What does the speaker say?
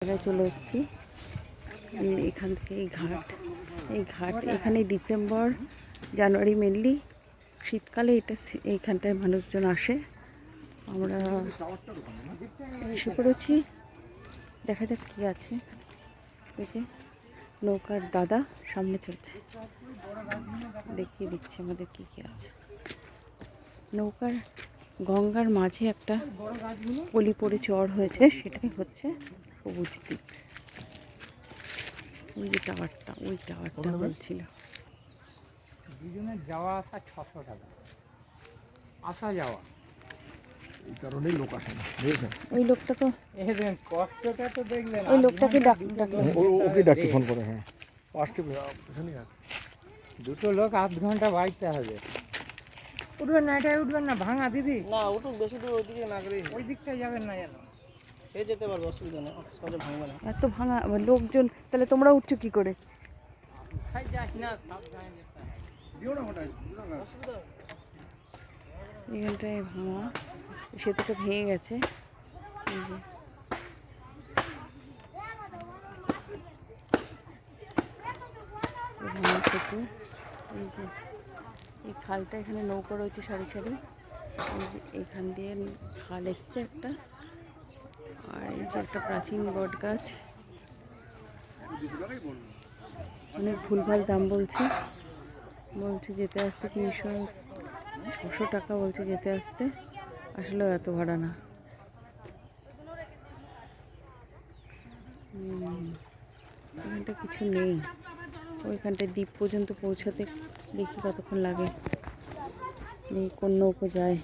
জায়গায় চলে এসেছি। এখান থেকে এই ঘাট এখানে ডিসেম্বর জানুয়ারি মেনলি শীতকালে এইখানটায় মানুষজন আসে। আমরা এসে পড়েছি, দেখা যাক কি আছে। এই যে নৌকার দাদা সামনে চলছে, দেখিয়ে দিচ্ছে আমাদের কি কি আছে। নৌকার গঙ্গার মাঝে একটা পলি পড়ে চর হয়েছে, সেটাই হচ্ছে সবুজ দ্বীপ। ওই যে ওই টাওয়ারটা বলছিল। দুজনের যাওয়া আসা 600 টাকা, আসা যাওয়া। এই কারণেই লোক আসে না, বুঝেছেন? ওই লোকটা তো কষ্টটা তো দেখলেন। ওই লোকটাকে ডাকলাম। ওকে ডাকছি ফোন করে। হ্যাঁ, আসতে দুটো লোক 8 ঘন্টা বাইতে হবে। উঠবেন না, এটাই উঠবেন না, ভাঙা দিদি না উঠুক, বেশি দূর ওইদিকে না গেলেই ওই দিকটাই যাবেন না যেন। সে যেতে পারবে, অসুবিধা নেই, সহজে ভাঙবে না। এত ভাঙা লোকজন, তাহলে তোমরা উঠছো কি করে? যাস না, সাবধানে যেতে হবে। এখানটায় ভাঙা, সেতুটা ভেঙে গেছে। এই যে ভাঙা সেতু। এই যে এই খালটা, এখানে নৌকা রয়েছে সারি সারি। এই যে এখান দিয়ে খাল এসছে একটা। আর এই যে একটা প্রাচীন বট গাছ। অনেক ভুলভাল দাম বলছে যেতে আসতে 600 টাকা বলছে যেতে আসতে, আসলেও এত ভাড়া না। এখানটা কিছু নেই, ওইখানটায় দ্বীপ পর্যন্ত পৌঁছাতে দেখি কতক্ষণ লাগে, কোন নৌকো যায়।